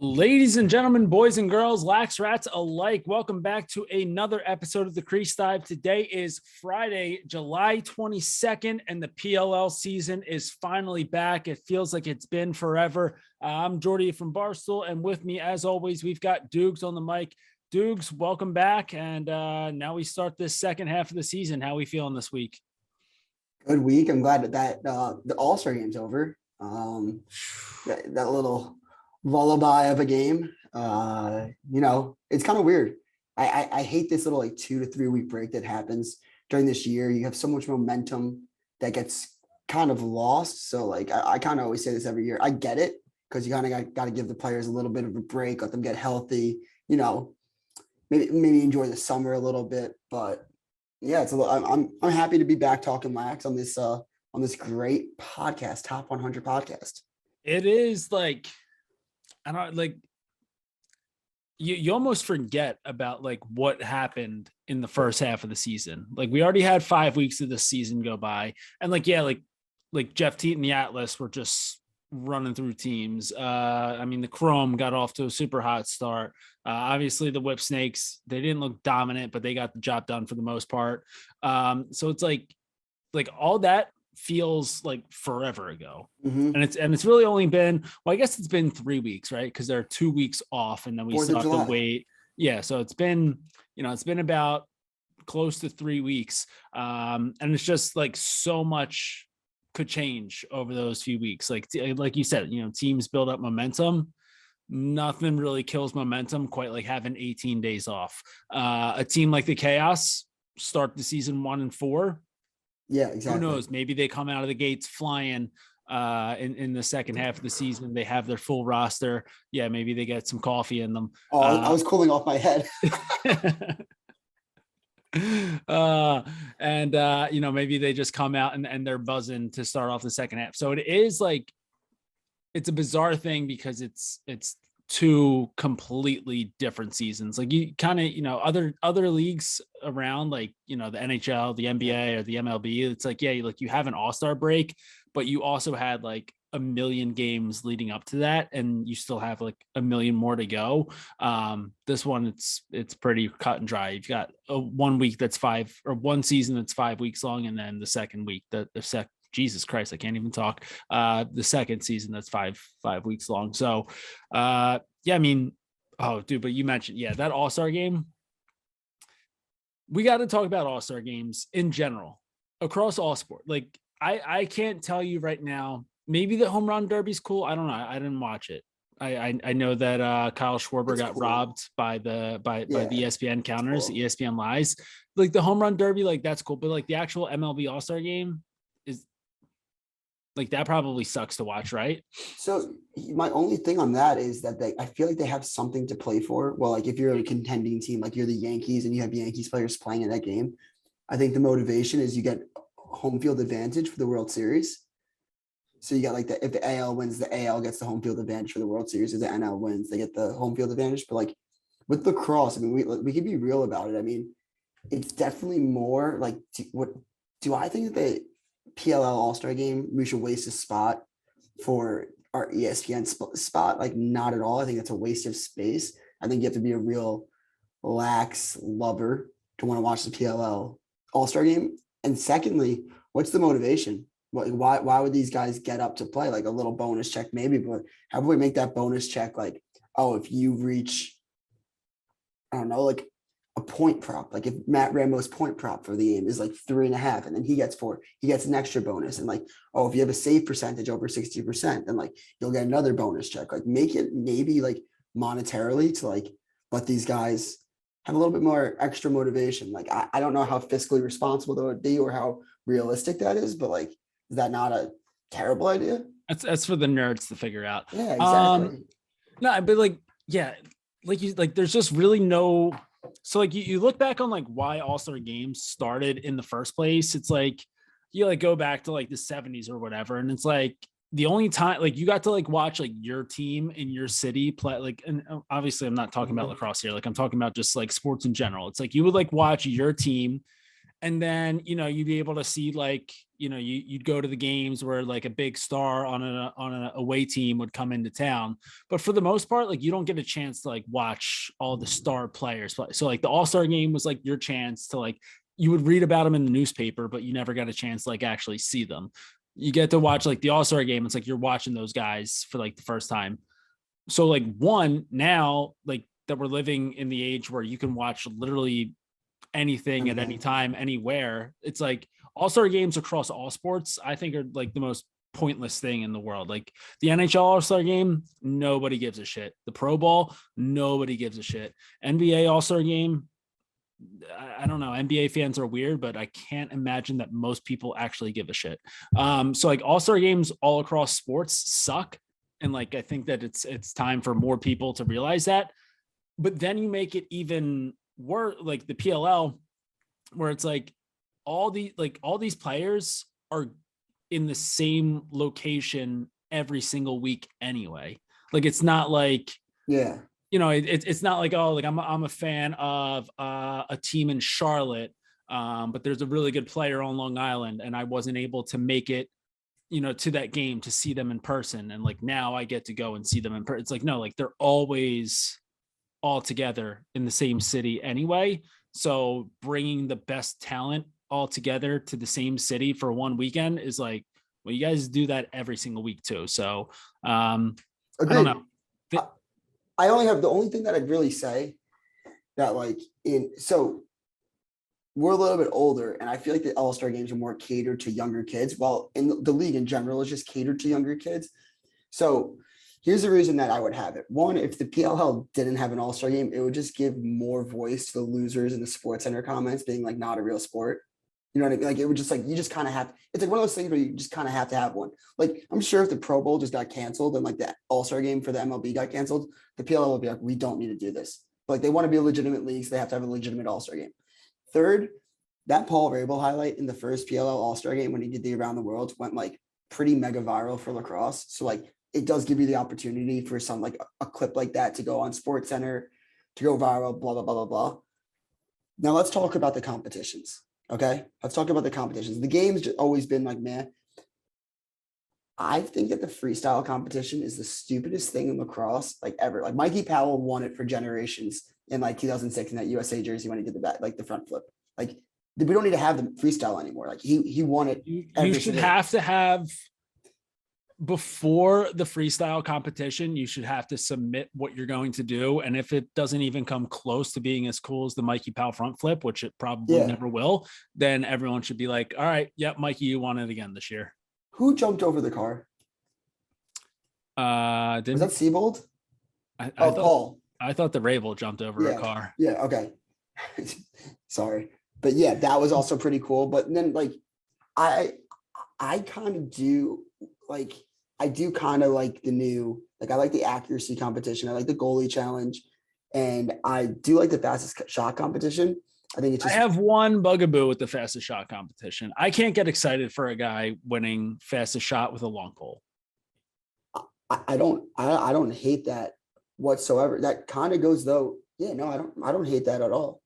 Ladies and gentlemen, boys and girls, lax rats alike, welcome back to another episode of the Crease Dive. Today is Friday, July 22nd, and the PLL season is finally back. It feels like it's been forever. I'm Jordy from Barstool, and with me, as always, we've got Dukes on the mic. Dukes, welcome back, and now we start this second half of the season. How are we feeling this week? Good week. I'm glad that the All-Star game's over. That little lullaby of a game. It's kind of weird. I hate this little 2 to 3 week break that happens during this year. You have so much momentum that gets kind of lost. So I kind of always say this every year. I get it because you kind of got to give the players a little bit of a break, let them get healthy. Maybe enjoy the summer a little bit. But yeah, I'm happy to be back talking lax on this great podcast, Top 100 podcast. It is I don't you almost forget about what happened in the first half of the season. We already had 5 weeks of the season go by, and Jeff Teat and the Atlas were just running through teams. The Chrome got off to a super hot start. Obviously the Whip Snakes, they didn't look dominant, but they got the job done for the most part. So it's all that feels like forever ago. Mm-hmm. And it's really only been, I guess it's been 3 weeks, right? Because there are 2 weeks off and then we still have to wait. Yeah. So it's been about close to 3 weeks. And it's just so much could change over those few weeks. Like you said, teams build up momentum. Nothing really kills momentum quite like having 18 days off. A team like the Chaos start the season 1-4. Yeah, exactly. Who knows? Maybe they come out of the gates flying in the second half of the season. They have their full roster. Yeah, maybe they get some coffee in them. Oh, I was cooling off my head. Maybe they just come out and they're buzzing to start off the second half. So it is it's a bizarre thing because it's two completely different seasons. You kind of, other leagues around, the NHL, the NBA, or the MLB, it's you have an all-star break, but you also had a million games leading up to that, and you still have a million more to go. This one, it's pretty cut and dry. You've got one season that's 5 weeks long, and then the second week, Jesus Christ, I can't even talk. The second season that's five weeks long. So, but you mentioned, that All-Star game. We got to talk about All-Star games in general across all sport. I can't tell you right now. Maybe the home run derby's cool. I don't know. I didn't watch it. I know that Kyle Schwarber got robbed by the ESPN counters, the ESPN lies. The home run derby, that's cool. But the actual MLB All-Star game is that probably sucks to watch, right? So my only thing on that is that I feel like they have something to play for. Well, if you're a contending team, you're the Yankees and you have Yankees players playing in that game, I think the motivation is you get home field advantage for the World Series. So you got if the AL wins, the AL gets the home field advantage for the World Series. If the NL wins, they get the home field advantage. But with lacrosse, we can be real about it. It's definitely more what do I think that the PLL All-Star game, we should waste a spot for our ESPN spot? Not at all. I think that's a waste of space. I think you have to be a real lax lover to want to watch the PLL All-Star game. And secondly, what's the motivation? Why would these guys get up to play? A little bonus check maybe, but how do we make that bonus check if you reach, I don't know, a point prop, if Matt Rambo's point prop for the game is 3.5 and then he gets 4, he gets an extra bonus. And if you have a save percentage over 60%, then you'll get another bonus check. Make it maybe monetarily to let these guys have a little bit more extra motivation. I don't know how fiscally responsible that would be or how realistic that is, but is that not a terrible idea? That's for the nerds to figure out. Yeah, exactly. No, but there's just really no. So you look back on why All-Star games started in the first place. It's you go back to the 70s or whatever, and it's the only time you got to watch your team in your city play. And obviously I'm not talking about lacrosse here. I'm talking about just sports in general. It's you would watch your team, and then you'd be able to see you'd go to the games where like a big star on an away team would come into town. But for the most part, like you don't get a chance to like watch all the star players play. So like the All-Star game was like your chance to like, you would read about them in the newspaper, but you never got a chance to like actually see them. You get to watch like the All-Star game. It's like you're watching those guys for like the first time. So like now, like that we're living in the age where you can watch literally anything at any time, anywhere. It's like All-Star games across all sports, I think, are like the most pointless thing in the world. Like the NHL All-Star game, nobody gives a shit. The Pro Bowl, nobody gives a shit. NBA All-Star game, I don't know. NBA fans are weird, but I can't imagine that most people actually give a shit. So like All-Star games all across sports suck. And like, I think that it's time for more people to realize that. But then you make it even worse, like the PLL, where it's like all these players are in the same location every single week anyway. Like it's not like, it's not like, oh, like I'm a fan of a team in Charlotte, but there's a really good player on Long Island and I wasn't able to make it, to that game to see them in person. And like, now I get to go and see them in person. It's like, no, like they're always all together in the same city anyway. So bringing the best talent all together to the same city for one weekend is like, well, you guys do that every single week too. So I don't know. I only have the only thing that I'd really say that like so we're a little bit older and I feel like the All-Star games are more catered to younger kids. While in the league in general is just catered to younger kids. So here's the reason that I would have it. One, if the PLL didn't have an All-Star game, it would just give more voice to the losers in the Sports Center comments being like not a real sport. You know what I mean? Like it would just like, you just kind of have, it's like one of those things where you just kind of have to have one. Like I'm sure if the Pro Bowl just got canceled and like the All-Star game for the MLB got canceled, the PLL would be like, we don't need to do this. But like they want to be a legitimate league, so they have to have a legitimate All-Star game. Third, that Paul Rabel highlight in the first PLL All-Star game when he did the Around the World went like pretty mega viral for lacrosse. So like it does give you the opportunity for some like a clip like that to go on Sports Center, to go viral, blah, blah, blah, blah, blah. Now let's talk about the competitions. Okay. Let's talk about the competitions. The game's just always been like, man, I think that the freestyle competition is the stupidest thing in lacrosse like ever. Like Mikey Powell won it for generations in like 2006 in that USA jersey when he did the back, like the front flip. Like we don't need to have the freestyle anymore. Like he won it. You should have to have, before the freestyle competition, you should have to submit what you're going to do. And if it doesn't even come close to being as cool as the Mikey Powell front flip, which it probably never will, then everyone should be like, all right, yep, Mikey, you won it again this year. Who jumped over the car? Was that Siebold? Paul. I thought the Rabel jumped over a car. Yeah, okay. Sorry. But yeah, that was also pretty cool. But then like I kind of do like, I do kind of like the new, like I like the accuracy competition. I like the goalie challenge. And I do like the fastest shot competition. I think it's just, I have one bugaboo with the fastest shot competition. I can't get excited for a guy winning fastest shot with a long pole. I don't hate that whatsoever. That kind of goes though. Yeah, no, I don't hate that at all.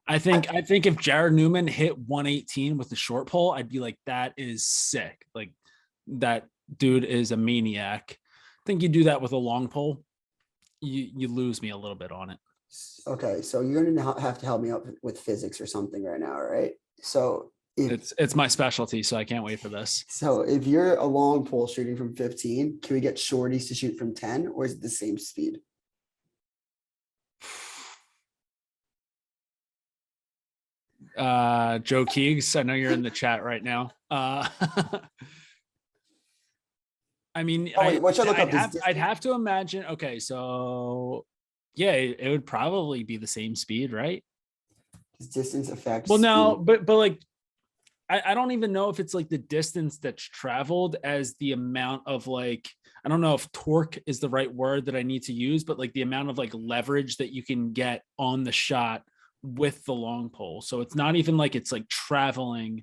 I think if Jared Newman hit 118 with the short pole, I'd be like, that is sick. Like that dude is a maniac. I think you do that with a long pole, you lose me a little bit on it. Okay, so you're gonna have to help me out with physics or something right now, right? So it's my specialty, so I can't wait for this. So if you're a long pole shooting from 15, can we get shorties to shoot from 10, or is it the same speed? Joe Keegs, I know you're in the chat right now. I mean, I'd have to imagine. Okay, so yeah, it would probably be the same speed, right? Distance affects. Well, no, but like, I don't even know if it's like the distance that's traveled as the amount of like, I don't know if torque is the right word that I need to use, but like the amount of like leverage that you can get on the shot with the long pole. So it's not even like it's like traveling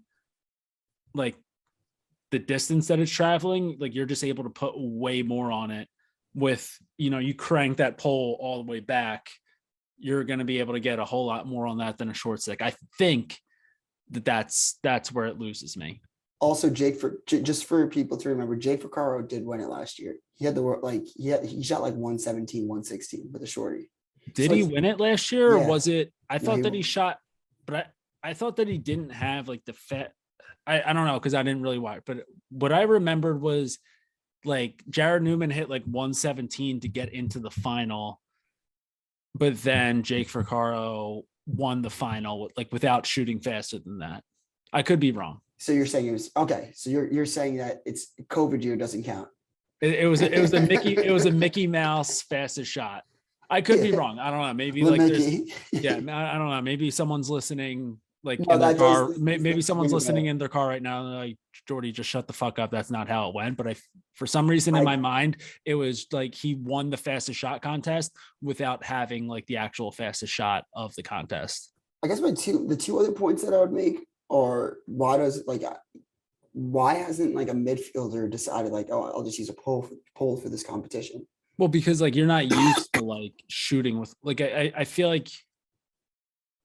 like the distance that it's traveling, like you're just able to put way more on it with, you crank that pole all the way back, you're going to be able to get a whole lot more on that than a short stick. I think that's where it loses me. Also, just for people to remember, Jake Vaccaro did win it last year. He had the like he shot like 117, 116 with a shorty. Did So he like win it last year, or yeah, was it? I no, thought that he shot, but I thought that he didn't have like the fat. I don't know because I didn't really watch, but what I remembered was like Jared Newman hit like 117 to get into the final, but then Jake Vaccaro won the final like without shooting faster than that. I could be wrong. So you're saying it was okay. So you're saying that it's COVID year doesn't count. It was a Mickey Mouse fastest shot. I could be wrong. I don't know. Maybe The like there's Mickey. yeah, I don't know. Maybe someone's listening like No, in their that does car. Maybe someone's ring a listening bell. in their car right now. And they're like, Jordy, just shut the fuck up. That's not how it went. But for some reason in I my mind, it was like he won the fastest shot contest without having like the actual fastest shot of the contest. I guess the two other points that I would make are why hasn't like a midfielder decided like, oh, I'll just use a pole for this competition? Well, because like you're not used to like shooting with like I feel like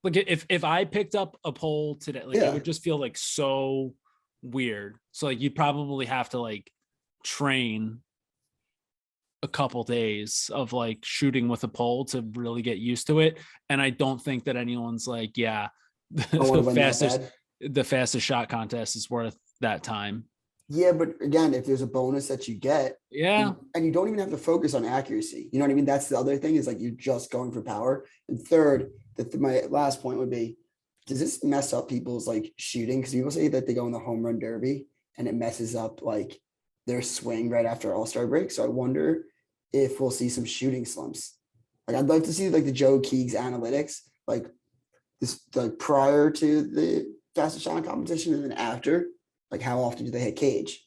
if I picked up a pole today, like it would just feel like so weird. So like you'd probably have to like train a couple days of like shooting with a pole to really get used to it. And I don't think that anyone's like, yeah, the fastest shot contest is worth that time. Yeah, but again, if there's a bonus that you get, yeah, and you don't even have to focus on accuracy, you know what I mean? That's the other thing is like you're just going for power. And third, my last point would be, does this mess up people's like shooting? Because people say that they go in the home run derby and it messes up like their swing right after All-Star break. So I wonder if we'll see some shooting slumps. Like I'd like to see like the Joe Keegs analytics, like this like prior to the fastest shot competition and then after. Like how often do they hit cage?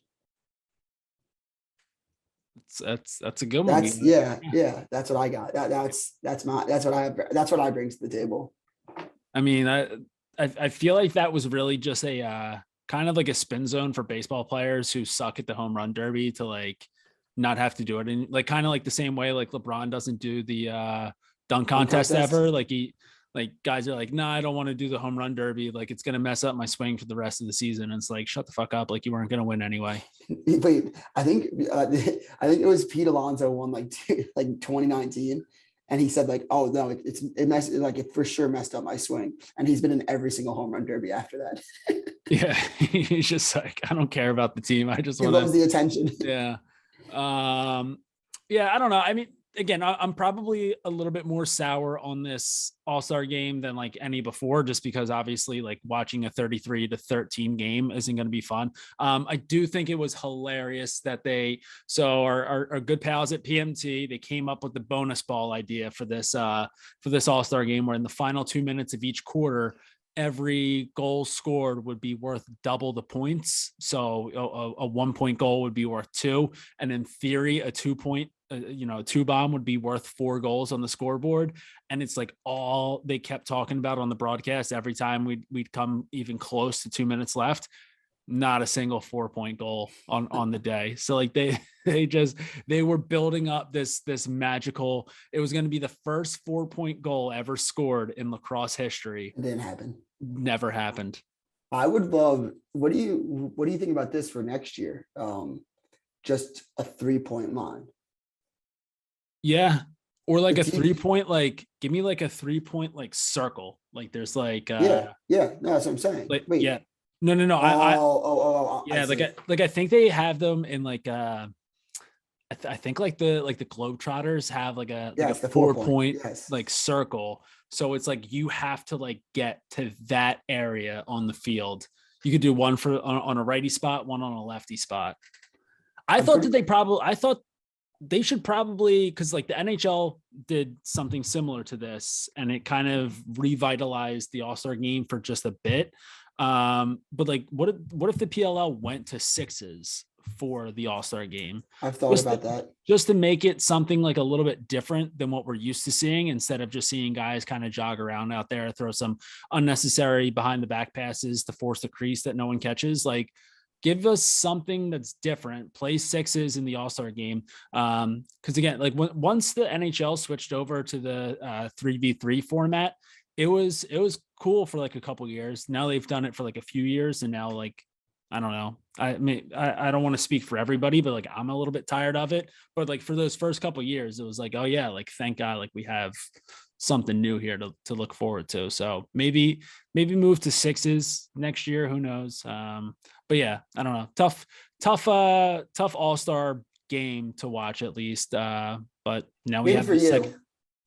That's a good one. Yeah. That's what I got. That's what I bring to the table. I mean, I feel like that was really just a kind of like a spin zone for baseball players who suck at the home run derby to like not have to do it, and like kind of like the same way like LeBron doesn't do the dunk contest ever. Like guys are like, no, I don't want to do the home run derby. Like it's going to mess up my swing for the rest of the season. And it's like, shut the fuck up. Like you weren't going to win anyway. Wait, I think it was Pete Alonso won like 2019. And he said like, oh no, it for sure messed up my swing. And he's been in every single home run derby after that. Yeah. He's just like, I don't care about the team. I just want loves the attention. Yeah. Yeah, I don't know. I mean, again, I'm probably a little bit more sour on this All-Star game than like any before, just because obviously like watching a 33-13 game isn't going to be fun. I do think it was hilarious that our good pals at PMT, they came up with the bonus ball idea for this All-Star game, where in the final 2 minutes of each quarter, every goal scored would be worth double the points. So a 1 point goal would be worth 2. And in theory, a 2 point, a 2 bomb would be worth 4 goals on the scoreboard. And it's like all they kept talking about on the broadcast every time we'd come even close to 2 minutes left. Not a single 4 point goal on the day. So like they were building up this magical, it was going to be the first 4 point goal ever scored in lacrosse history. It didn't happen. Never happened. I would love, what do you think about this for next year? Just a 3 point line. Yeah. Or like a 3 point, like give me like a 3 point like circle. Like there's like no, that's what I'm saying. Like, wait. Yeah. No. Yeah, like I think they have them in like I think like the Globetrotters have like a 4 point like circle. So it's like you have to like get to that area on the field. You could do one on a righty spot, one on a lefty spot. I thought they should probably, because like the NHL did something similar to this and it kind of revitalized the All-Star game for just a bit. But like what if the PLL went to 6s for the All-Star game? I've thought about that. Just to make it something like a little bit different than what we're used to seeing, instead of just seeing guys kind of jog around out there, throw some unnecessary behind the back passes to force the crease that no one catches. Like give us something that's different. Play 6s in the All-Star game. Because again, like once the NHL switched over to the 3v3 format, it was cool for like a couple years. Now they've done it for like a few years, and now like I don't know. I mean, I don't want to speak for everybody, but like I'm a little bit tired of it. But like for those first couple of years, it was like, oh yeah, like thank God, like we have something new here to look forward to. So maybe move to sixes next year. Who knows? But yeah, I don't know. Tough all-star game to watch at least. But now we Maybe have for the second. you,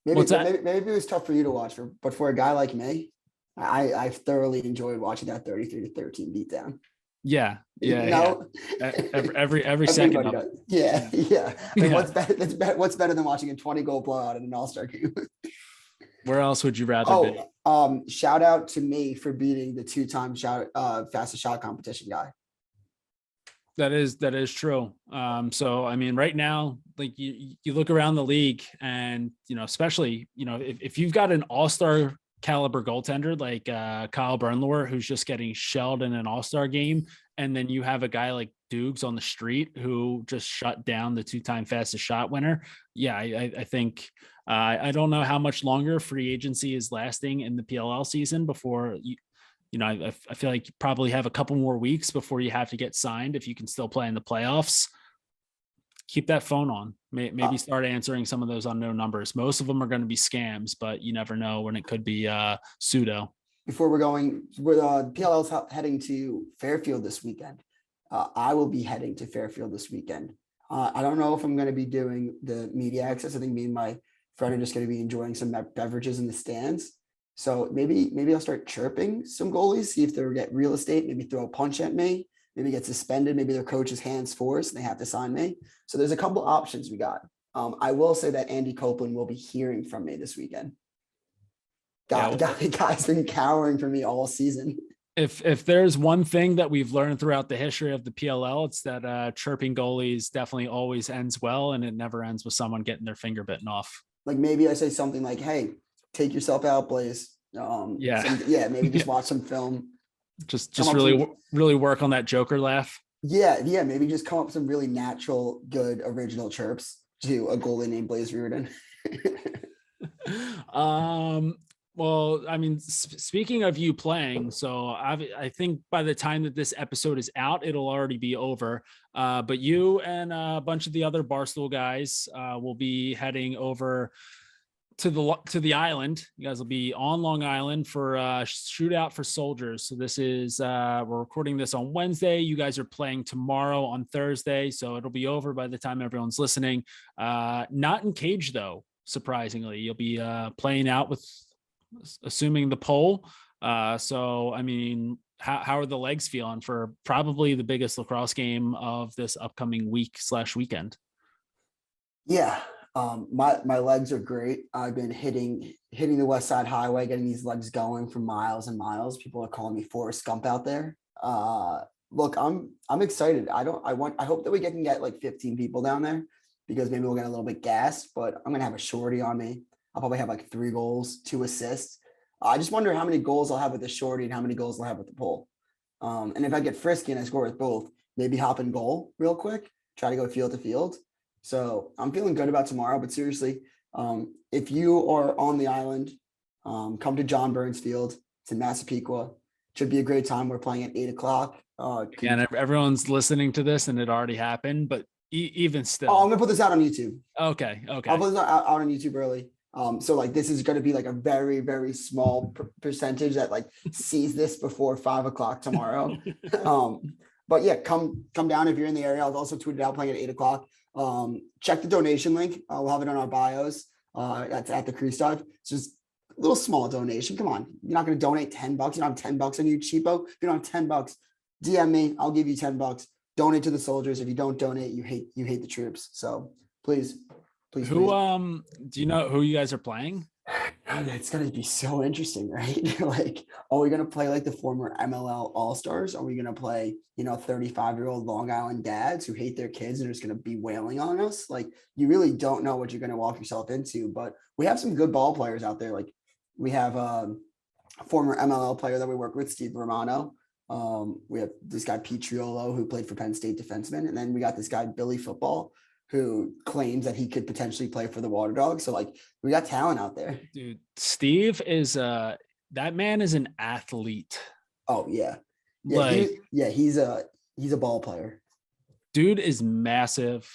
maybe What's that? maybe it was tough for you to watch, but for a guy like me, I thoroughly enjoyed watching that 33-13 beatdown. Yeah, You yeah. know, Every second everybody of does. Yeah, yeah. I mean, yeah. what's better than watching a 20-goal blowout in an All-Star game? Where else would you rather be? Shout out to me for beating the 2-time fastest shot competition guy. That is true. So I mean, right now, like you look around the league, and especially if you've got an all-star caliber goaltender like Kyle Bernlohr, who's just getting shelled in an all-star game, and then you have a guy like Dukes on the street who just shut down the 2-time fastest shot winner. Yeah, I think I don't know how much longer free agency is lasting in the PLL season before I feel like you probably have a couple more weeks before you have to get signed if you can still play in the playoffs. Keep that phone on. Maybe start answering some of those unknown numbers. Most of them are going to be scams, but you never know when it could be pseudo. Before we're PLL's heading to Fairfield this weekend. I will be heading to Fairfield this weekend. I don't know if I'm going to be doing the media access. I think me and my friend are just going to be enjoying some beverages in the stands. So maybe I'll start chirping some goalies, see if they'll get real estate, maybe throw a punch at me, maybe get suspended, maybe their coach's hands forced and they have to sign me. So there's a couple options we got. I will say that Andy Copeland will be hearing from me this weekend. Guy's been cowering for me all season. If there's one thing that we've learned throughout the history of the PLL, it's that chirping goalies definitely always ends well, and it never ends with someone getting their finger bitten off. Like maybe I say something like, "Hey, take yourself out, Blaze." Maybe just watch some film. Just really work on that Joker laugh. Yeah, maybe just come up with some really natural, good, original chirps to a goalie named Blaze Riordan. Well, I mean, speaking of you playing, so I think by the time that this episode is out, it'll already be over. But you and a bunch of the other Barstool guys will be heading over to the island. You guys will be on Long Island for shootout for soldiers. So this is we're recording this on Wednesday. You guys are playing tomorrow on Thursday, so it'll be over by the time everyone's listening. Not in cage though, surprisingly. You'll be playing out with, assuming, the pole. So I mean, how are the legs feeling for probably the biggest lacrosse game of this upcoming week/weekend? Yeah. My legs are great. I've been hitting the West Side Highway, getting these legs going for miles and miles. People are calling me Forrest Gump out there. Look, I'm excited. I hope that we can get like 15 people down there, because maybe we'll get a little bit gassed, but I'm going to have a shorty on me. I'll probably have like 3 goals, 2 assists. I just wonder how many goals I'll have with the shorty and how many goals I'll have with the pole. And if I get frisky and I score with both, maybe hop in goal real quick, try to go field to field. So I'm feeling good about tomorrow, but seriously, if you are on the island, come to John Burns Field. It's in Massapequa. Should be a great time. We're playing at 8:00. And everyone's listening to this and it already happened, but even still. I'm going to put this out on YouTube. Okay. I'll put this out on YouTube early. So like this is going to be like a very, very small percentage that like sees this before 5:00 tomorrow. But yeah, come down if you're in the area. I'll also tweet it out, playing at 8:00. Check the donation link. We'll have it on our bios. That's at the Crease dive. It's just a little small donation. Come on. You're not going to donate $10. You don't have $10 on you, cheapo. If you don't have $10, DM me. I'll give you $10. Donate to the soldiers. If you don't donate, you hate the troops. So please. Do you know who you guys are playing? It's going to be so interesting, right? Like, are we going to play like the former MLL All-Stars? Are we going to play, 35-year-old Long Island dads who hate their kids and are just going to be wailing on us? Like, you really don't know what you're going to walk yourself into, but we have some good ball players out there. Like, we have a former MLL player that we work with, Steve Romano. We have this guy, Pete Triolo, who played for Penn State defenseman. And then we got this guy, Billy Football, who claims that he could potentially play for the Water Dogs. So like, we got talent out there. Dude, Steve is that man is an athlete. Oh yeah. He's a ball player. Dude is massive,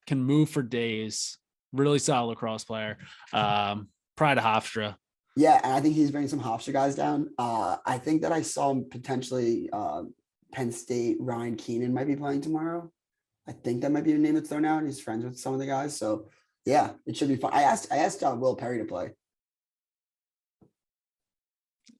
can move for days, really solid lacrosse player. Pride of Hofstra. Yeah, and I think he's bringing some Hofstra guys down. I think that I saw him potentially Penn State, Ryan Keenan might be playing tomorrow. I think that might be the name that's thrown out. He's friends with some of the guys. So yeah, it should be fun. I asked Will Perry to play.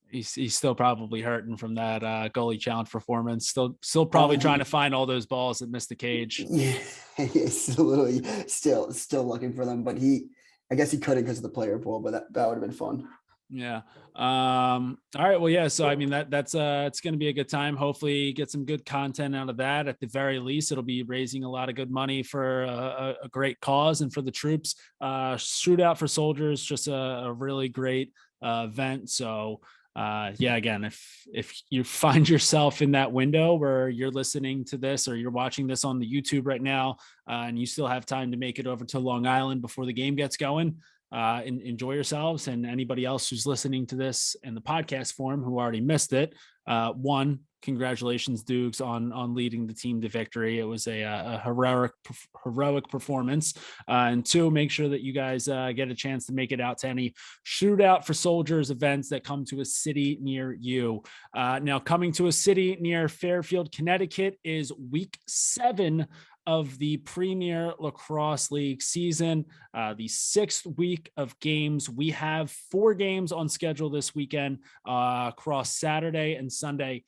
He's still probably hurting from that goalie challenge performance. Still probably trying to find all those balls that missed the cage. Yeah, he's literally still looking for them, but I guess he couldn't because of the player pool, but that would have been fun. Yeah. All right. Well, yeah. So, I mean, that's it's going to be a good time. Hopefully get some good content out of that. At the very least, it'll be raising a lot of good money for a great cause and for the troops. Shootout for Soldiers, just a really great event. So, yeah, again, if you find yourself in that window where you're listening to this or you're watching this on the YouTube right now, and you still have time to make it over to Long Island before the game gets going, enjoy yourselves. And anybody else who's listening to this in the podcast form who already missed it, one, congratulations, Dukes, on leading the team to victory. It was a heroic performance. And two, make sure that you guys get a chance to make it out to any Shootout for Soldiers events that come to a city near you. Now, coming to a city near Fairfield, Connecticut is week 7 of the Premier Lacrosse League season, the 6th week of games. We have 4 games on schedule this weekend across Saturday and Sunday.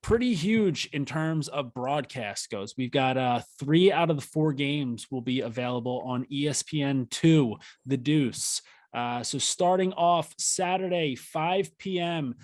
Pretty huge in terms of broadcast goes. We've got 3 out of the 4 games will be available on ESPN2, The Deuce. So starting off Saturday, 5 p.m.,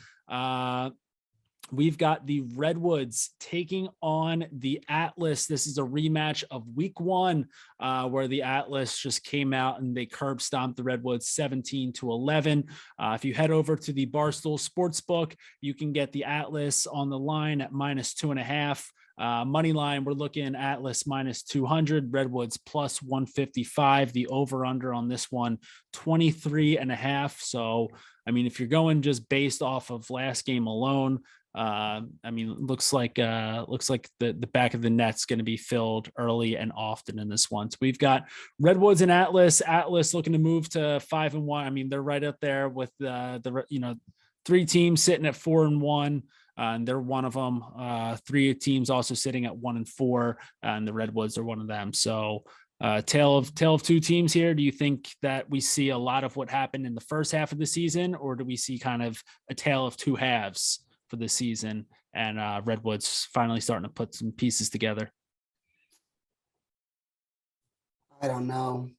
we've got the Redwoods taking on the Atlas. This is a rematch of week 1, where the Atlas just came out and they curb stomped the Redwoods 17-11. If you head over to the Barstool Sportsbook, you can get the Atlas on the line at -2.5. Money line, we're looking Atlas -200, Redwoods +155. The over under on this one, 23.5. So, I mean, if you're going just based off of last game alone, I mean, looks like the back of the net's going to be filled early and often in this one. So we've got Redwoods and Atlas looking to move to 5-1. I mean, they're right up there with the 3 teams sitting at 4-1. And they're one of them. 3 teams also sitting at 1-4, and the Redwoods are one of them. So tale of 2 teams here. Do you think that we see a lot of what happened in the first half of the season, or do we see kind of a tale of 2 halves for the season and Redwoods finally starting to put some pieces together? I don't know.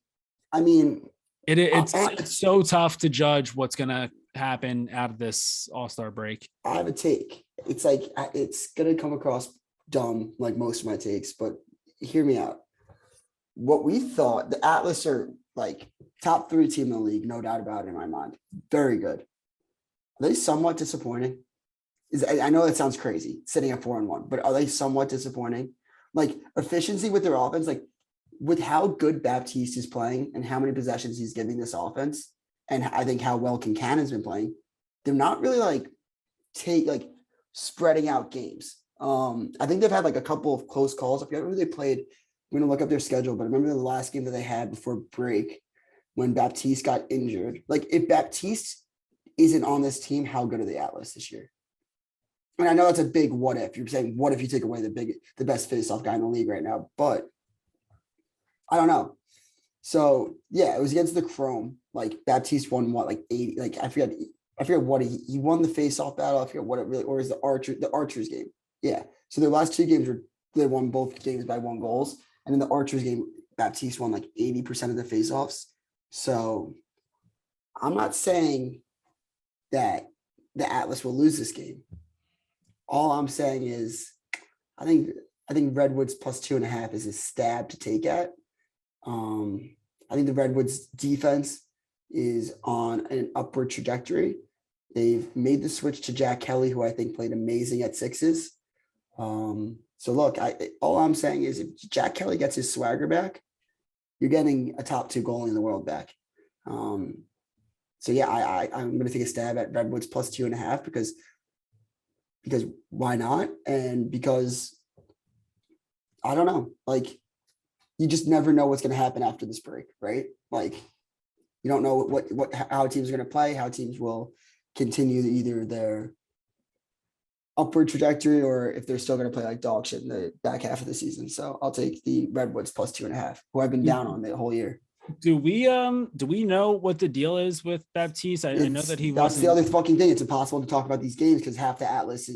I mean, it's so tough to judge what's going to happen out of this All-Star break. I have a take. It's like, it's going to come across dumb, like most of my takes, but hear me out. What we thought, the Atlas are like top 3 team in the league, no doubt about it in my mind. Very good. Are they somewhat disappointing? I know that sounds crazy, sitting at 4-1, but are they somewhat disappointing? Like efficiency with their offense, like with how good Baptiste is playing and how many possessions he's giving this offense, and I think how well Kincannon been playing, they're not really like spreading out games. I think they've had like a couple of close calls. I forget who they played. I'm going to look up their schedule, but I remember the last game that they had before break when Baptiste got injured. Like if Baptiste isn't on this team, how good are the Atlas this year? And I know that's a big what if. You're saying, what if you take away the best face-off guy in the league right now? But I don't know. So yeah, it was against the Chrome. Like Baptiste won what, like 80? Like I forget what he won the face-off battle. I forget what it really, or is the Archers game? Yeah. So their last 2 games they won both games by 1 goals, and in the Archers game, Baptiste won like 80% of the face-offs. So I'm not saying that the Atlas will lose this game. All I'm saying is, I think Redwoods +2.5 is a stab to take at. I think the Redwoods defense is on an upward trajectory. They've made the switch to Jack Kelly, who I think played amazing at 6s. So look, all I'm saying is if Jack Kelly gets his swagger back, you're getting a top 2 goalie in the world back. So yeah, I'm going to take a stab at Redwoods +2.5 because because why not? And because I don't know, like you just never know what's going to happen after this break, right? Like you don't know how teams are going to play, how teams will continue either their upward trajectory or if they're still going to play like dog shit in the back half of the season. So I'll take the Redwoods plus 2.5, who I've been down on the whole year. Do we know what the deal is with Baptiste? I know that he that's wasn't. the other fucking thing. It's impossible to talk about these games because half the Atlas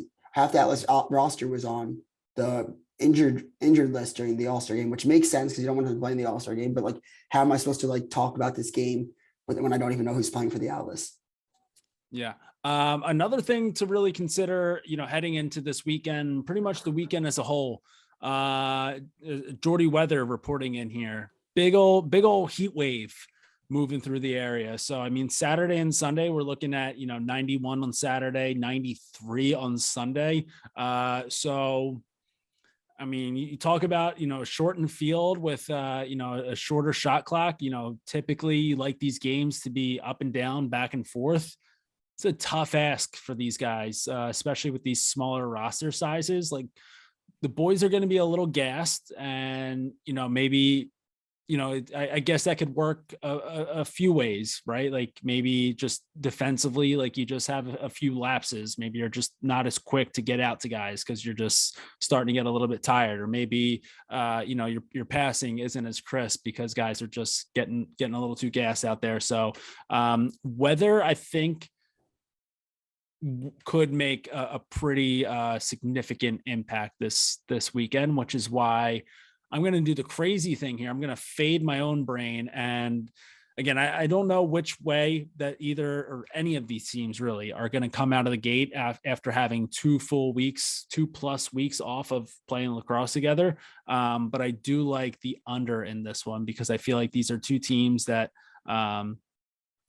roster was on the injured list during the All-Star game, which makes sense because you don't want to play in the All-Star game. But like, how am I supposed to like talk about this game when I don't even know who's playing for the Atlas? Yeah. Another thing to really consider, heading into this weekend, pretty much the weekend as a whole, Jordy Weather reporting in here, big old heat wave moving through the area. So, I mean, Saturday and Sunday, we're looking at, 91 on Saturday, 93 on Sunday. So, I mean, you talk about, a shortened field with, a shorter shot clock, typically you like these games to be up and down, back and forth. It's a tough ask for these guys, especially with these smaller roster sizes. Like the boys are going to be a little gassed and, maybe, I guess that could work a few ways, right? Like maybe just defensively, like you just have a few lapses. Maybe you're just not as quick to get out to guys because you're just starting to get a little bit tired, or maybe, your passing isn't as crisp because guys are just getting a little too gassed out there. So whether I think could make a pretty significant impact this weekend, which is why I'm going to do the crazy thing here. I'm going to fade my own brain. And again, I don't know which way that either or any of these teams really are going to come out of the gate after having 2+ weeks off of playing lacrosse together. But I do like the under in this one because I feel like these are two teams that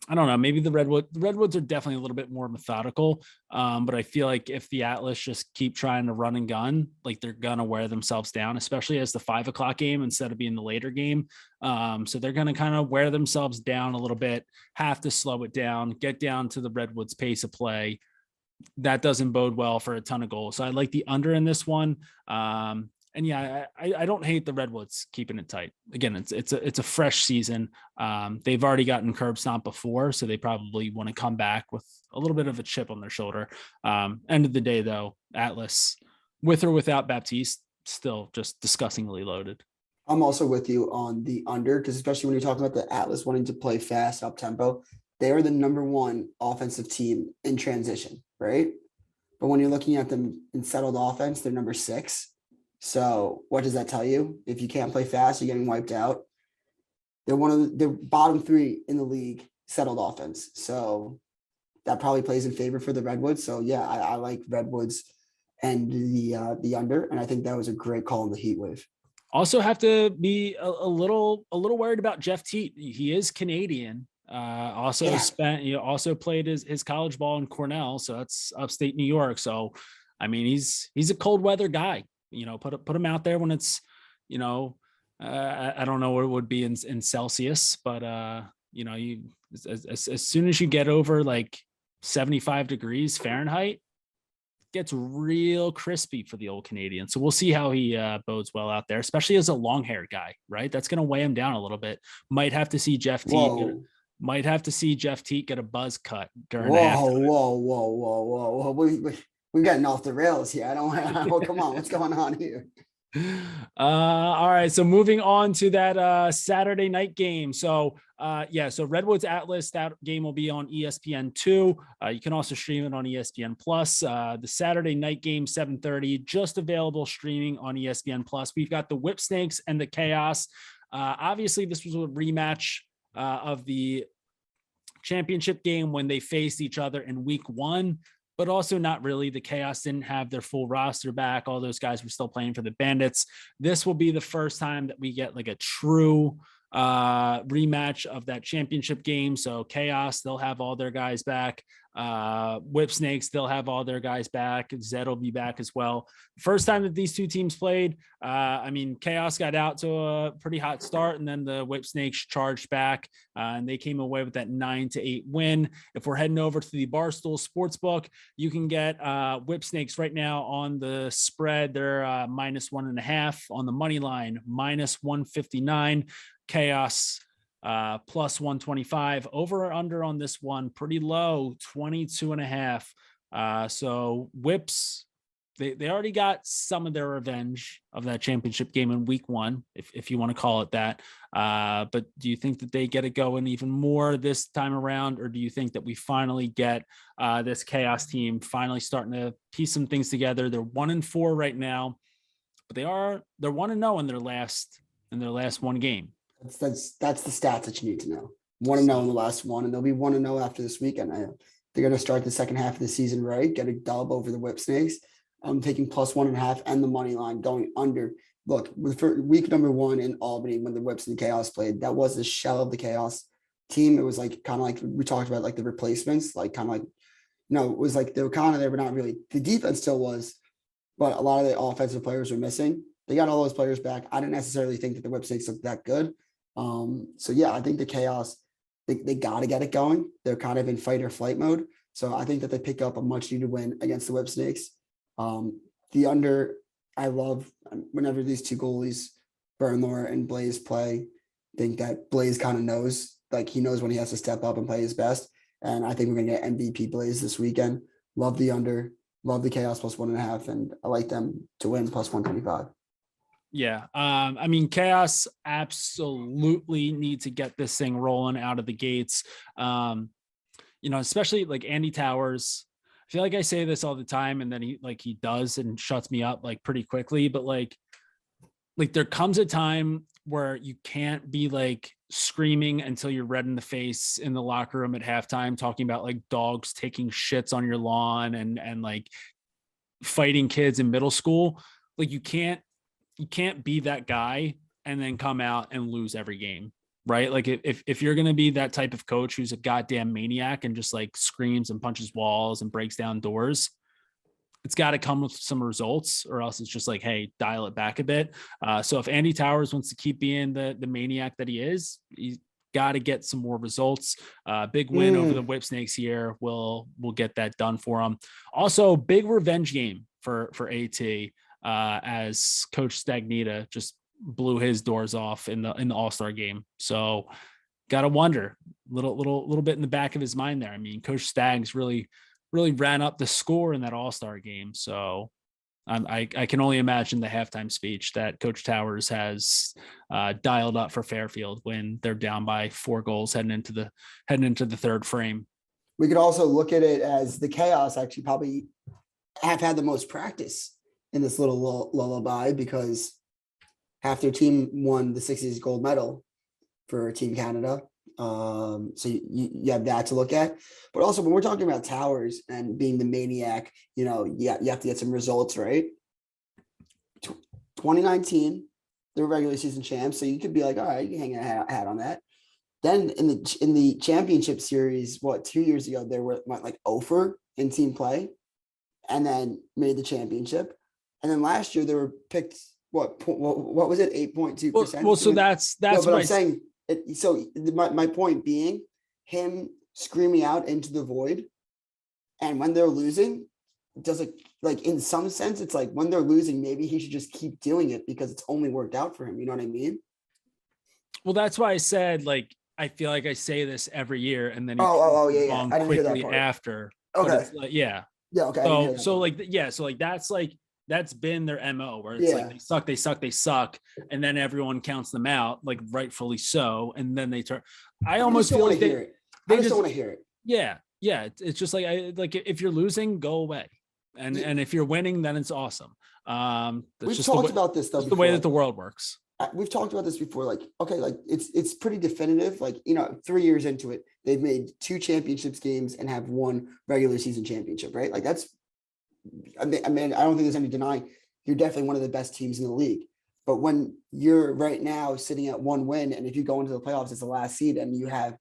I don't know, maybe the Redwoods are definitely a little bit more methodical. But I feel like if the Atlas just keep trying to run and gun, like they're going to wear themselves down, especially as the 5:00 game instead of being the later game. So they're going to kind of wear themselves down a little bit, have to slow it down, get down to the Redwoods pace of play. That doesn't bode well for a ton of goals. So I like the under in this one. And yeah, I don't hate the Redwoods keeping it tight. Again, it's a fresh season. They've already gotten curb stomp before, so they probably want to come back with a little bit of a chip on their shoulder. End of the day, though, Atlas, with or without Baptiste, still just disgustingly loaded. I'm also with you on the under because especially when you're talking about the Atlas wanting to play fast, up tempo, they are the number one offensive team in transition, right? But when you're looking at them in settled offense, they're number 6. So what does that tell you? If you can't play fast, you're getting wiped out. They're bottom 3 in the league settled offense. So that probably plays in favor for the Redwoods. So yeah, I like Redwoods and the under, and I think that was a great call in the heat wave. Also have to be a little worried about Jeff Teat. He is Canadian. Also played his college ball in Cornell. So that's upstate New York. So, I mean, he's a cold weather guy. Put him out there when it's, I don't know what it would be in Celsius, but as soon as you get over like 75 degrees Fahrenheit, it gets real crispy for the old Canadian. So we'll see how he bodes well out there, especially as a long haired guy, right? That's going to weigh him down a little bit. Might have to see Jeff Teat get a buzz cut during Whoa. We're getting off the rails here. I don't want to, come on, what's going on here? All right. So moving on to that Saturday night game. So so Redwoods Atlas, that game will be on ESPN2. You can also stream it on ESPN Plus. The Saturday night game, 7:30, just available streaming on ESPN Plus. We've got the Whip Snakes and the Chaos. Obviously, this was a rematch of the championship game when they faced each other in week 1. But also not really. The Chaos didn't have their full roster back. All those guys were still playing for the Bandits. This will be the first time that we get like a true rematch of that championship game. So Chaos, they'll have all their guys back. Whip Snakes, they'll have all their guys back. Zed will be back as well. First time that these two teams played, Chaos got out to a pretty hot start, and then the Whip Snakes charged back, and they came away with that 9-8 win. If we're heading over to the Barstool Sportsbook, you can get Whip Snakes right now on the spread. They're -1.5 on the money line, -159. Chaos plus 125. Over or under on this one, pretty low, 22.5. So Whips, they already got some of their revenge of that championship game in week 1, if you want to call it that. But do you think that they get it going even more this time around, or do you think that we finally get this Chaos team finally starting to piece some things together? They're 1-4 right now, but they're 1-0 in their last one game. That's the stats that you need to know. 1-0 in the last one, and they'll be 1-0 after this weekend. They're going to start the second half of the season right, get a dub over the Whip Snakes. I'm taking +1.5 and the money line going under. Look, for week number 1 in Albany, when the Whips and the Chaos played, that was the shell of the Chaos team. It was like kind of like we talked about, like the replacements, like kind of like, it was like they were not really. The defense still was, but a lot of the offensive players were missing. They got all those players back. I didn't necessarily think that the Whip Snakes looked that good. So yeah, I think the Chaos, they got to get it going. They're kind of in fight or flight mode. So I think that they pick up a much needed win against the Whip Snakes. The under, I love whenever these two goalies, Bernlor and Blaze, play. I think that Blaze kind of knows, like he knows when he has to step up and play his best. And I think we're going to get MVP Blaze this weekend. Love the under, love the Chaos +1.5, and I like them to win +125. Yeah. Chaos absolutely need to get this thing rolling out of the gates. Especially like Andy Towers. I feel like I say this all the time, and then he does and shuts me up like pretty quickly, but like there comes a time where you can't be like screaming until you're red in the face in the locker room at halftime, talking about like dogs taking shits on your lawn and like fighting kids in middle school. Like you can't be that guy and then come out and lose every game, right? Like if you're going to be that type of coach who's a goddamn maniac and just like screams and punches walls and breaks down doors, it's got to come with some results, or else it's just like, hey, dial it back a bit. So if Andy Towers wants to keep being the maniac that he is, he's got to get some more results. Big win over the Whip Snakes here. We'll get that done for him. Also, big revenge game for AT. As Coach Stagnita just blew his doors off in the All-Star game. So gotta wonder, little bit in the back of his mind there. I mean, Coach Staggs really ran up the score in that All-Star game. So I can only imagine the halftime speech that Coach Towers has dialed up for Fairfield when they're down by 4 goals heading into the third frame. We could also look at it as the Chaos actually probably have had the most practice in this little lullaby, because half their team won the 60s gold medal for Team Canada. So you have that to look at. But also when we're talking about Towers and being the maniac, you have to get some results, right? 2019, they were regular season champs. So you could be like, all right, you can hang a hat on that. Then in the championship series, 2 years ago, they were like 0 in team play and then made the championship. And then last year they were picked, what was it? 8.2%. Well, so that's what I'm saying. So my point being, him screaming out into the void, and when they're losing, does it, like, in some sense, it's like when they're losing, maybe he should just keep doing it because it's only worked out for him. You know what I mean? Well, that's why I said, like, I feel like I say this every year, and then yeah. I didn't hear that quickly part. After. Okay. Like, yeah. Yeah. Okay. So that's been their MO, where it's like they suck, and then everyone counts them out, like rightfully so, and then they turn. I almost feel like I just don't want to hear it. Yeah. It's just like if you're losing, go away, and if you're winning, then it's awesome. We've talked about this though. That's the way that the world works. We've talked about this before. Like, okay, like it's pretty definitive. Like, 3 years into it, they've made 2 championships games and have 1 regular season championship, right? Like I don't think there's any denying you're definitely one of the best teams in the league. But when you're right now sitting at 1 win, and if you go into the playoffs as the last seed and you have,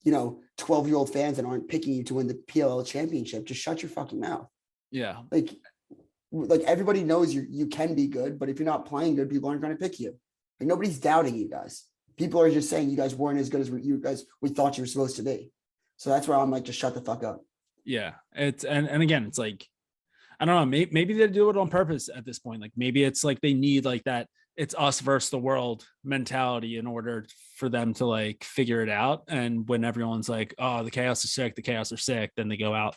12-year-old fans that aren't picking you to win the PLL championship, just shut your fucking mouth. Yeah. Like everybody knows you can be good, but if you're not playing good, people aren't going to pick you. Like nobody's doubting you guys. People are just saying you guys weren't as good as we thought you were supposed to be. So that's where I'm like, just shut the fuck up. Yeah. It's and again, it's like, I don't know, maybe they do it on purpose at this point. Like maybe it's like they need like that it's us versus the world mentality in order for them to like figure it out. And when everyone's like, oh, the Chaos are sick, then they go out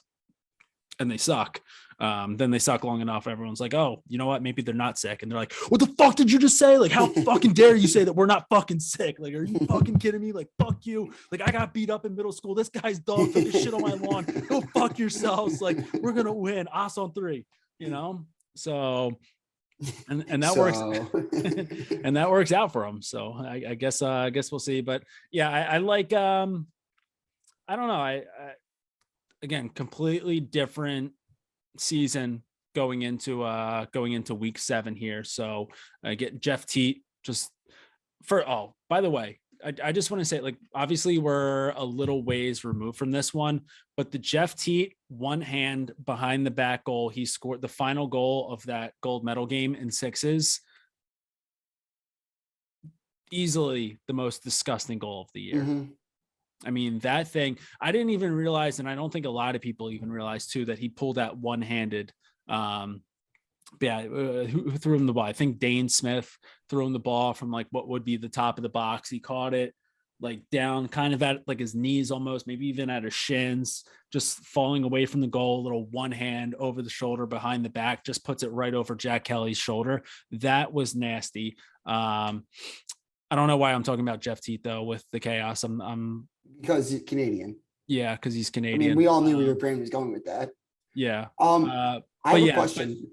and they suck. Then they suck long enough. Everyone's like, oh, you know what? Maybe they're not sick. And they're like, what the fuck did you just say? Like, how fucking dare you say that we're not fucking sick? Like, are you fucking kidding me? Like, fuck you. Like, I got beat up in middle school. This guy's dog took a shit on my lawn. Go fuck yourselves. Like, we're going to win. Us on 3, So, and that works. And that works out for them. So I guess we'll see. But yeah, I like, I don't know. I again, completely different season going into week 7 here. So I get Jeff Teat by the way, I just want to say, like, obviously we're a little ways removed from this one, but the Jeff Teat one hand behind the back goal, he scored the final goal of that gold medal game in 6s. Easily the most disgusting goal of the year. Mm-hmm. I mean, that thing, I didn't even realize, and I don't think a lot of people even realize too, that he pulled that one-handed. Who threw him the ball? I think Dane Smith threw him the ball from like what would be the top of the box. He caught it like down kind of at like his knees almost, maybe even at his shins, just falling away from the goal, a little one hand over the shoulder behind the back, just puts it right over Jack Kelly's shoulder. That was nasty. I don't know why I'm talking about Jeff Teat though with the Chaos. I'm because he's Canadian. Yeah, because he's Canadian. I mean, we all knew where your brain was going with that. Yeah. I have a question.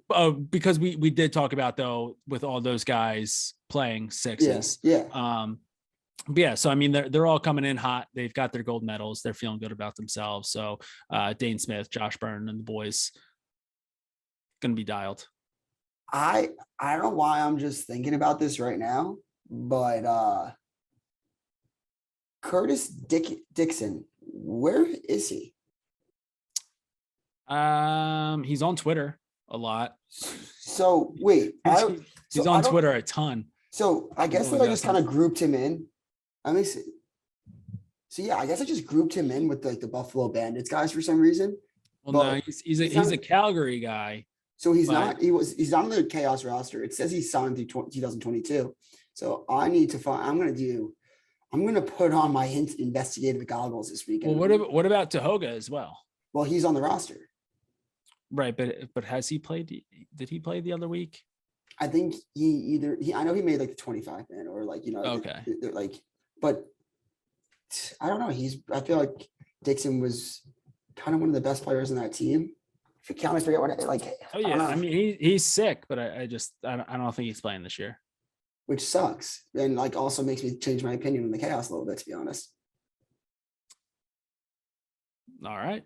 Because we did talk about though with all those guys playing 6s. Yeah. But yeah, so I mean they're all coming in hot. They've got their gold medals. They're feeling good about themselves. So Dane Smith, Josh Byrne, and the boys gonna be dialed. I don't know why I'm just thinking about this right now, but Curtis Dixon, where is he? He's on Twitter a lot. So wait, he's on Twitter a ton. So I guess that I just kind of grouped him in. Let me see. So yeah, I guess I just grouped him in with like the Buffalo Bandits guys for some reason. Well, no, he's a Calgary guy. So he's not on the Chaos roster. It says he's signed through 2022. So I need to find. I'm gonna put on my investigative goggles this weekend. Well, what about Tahoga as well? Well, he's on the roster. Right, but has he played? Did he play the other week? I think I know he made like the 25 man or like okay. But I don't know. I feel like Dixon was kind of one of the best players in that team. If you count, I forget what like. Oh yeah, I mean he's sick, but I don't think he's playing this year, which sucks, and like also makes me change my opinion on the Chaos a little bit, to be honest. All right.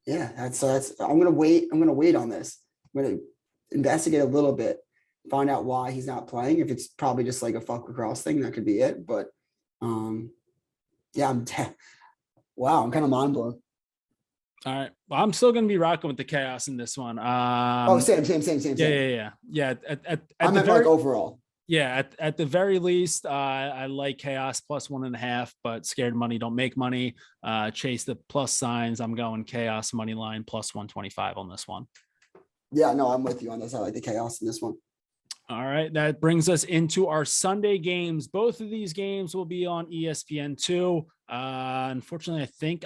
Yeah, that's I'm gonna wait on this. I'm gonna investigate a little bit, find out why he's not playing. If it's probably just like a fuck lacrosse thing, that could be it. But yeah, I'm kind of mind blown. All right. Well, I'm still gonna be rocking with the Chaos in this one. Same. Yeah. I meant like overall. Yeah, at the very least, I like Chaos plus 1.5, but scared money don't make money. Chase the plus signs. I'm going Chaos money line plus 125 on this one. Yeah, no, I'm with you on this. I like the Chaos in this one. All right, that brings us into our Sunday games. Both of these games will be on ESPN2. Unfortunately, I think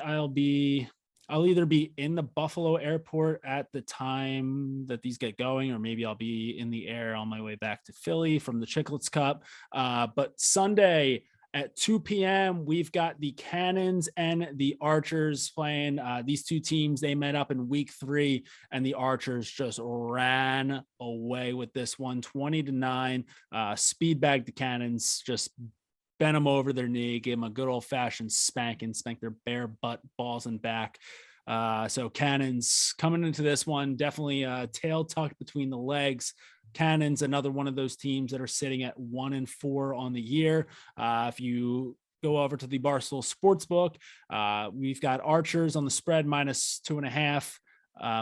I'll either be in the Buffalo airport at the time that these get going, or maybe I'll be in the air on my way back to Philly from the Chicklets Cup. But Sunday at 2 p.m., we've got the Cannons and the Archers playing. These two teams, they met up in week 3, and the Archers just ran away with this one, 20-9. Speed bagged the Cannons, just bent them over their knee, gave them a good old-fashioned spank their bare butt, balls, and back. So Cannons coming into this one, definitely tail tucked between the legs. Cannons, another one of those teams that are sitting at 1-4 on the year. If you go over to the Barstool Sportsbook, we've got Archers on the spread -2.5.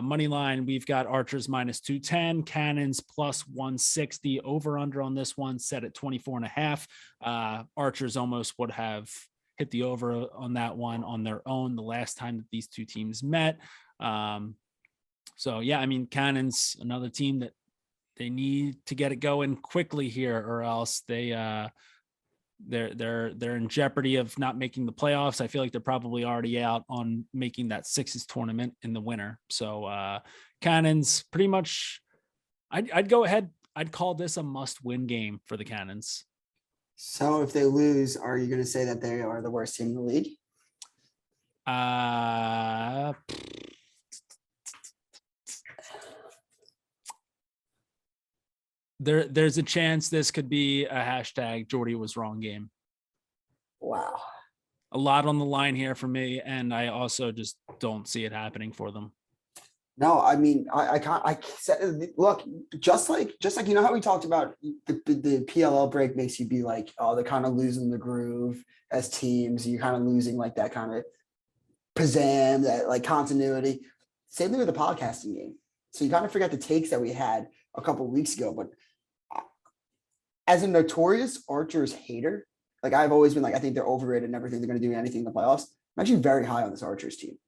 Money line, we've got Archers -210, Cannons +160. Over under on this one set at 24.5. Archers almost would have hit the over on that one on their own the last time that these two teams met. So yeah, I mean, Cannons, another team that they need to get it going quickly here, or else they're in jeopardy of not making the playoffs. I feel like they're probably already out on making that Sixes tournament in the winter. So Cannons, pretty much, I'd go ahead. I'd call this a must-win game for the Cannons. So if they lose, are you going to say that they are the worst team in the league? There's a chance this could be a hashtag Jordy was wrong game. Wow. A lot on the line here for me, and I also just don't see it happening for them. No, I mean, I said, look, just like you know how we talked about the PLL break makes you be like, oh, they're kind of losing the groove as teams. You're kind of losing like that kind of pizzazz, that like continuity. Same thing with the podcasting game. So you kind of forget the takes that we had a couple of weeks ago. But as a notorious Archers hater, like I've always been like, I think they're overrated and never think they're going to do anything in the playoffs. I'm actually very high on this Archers team.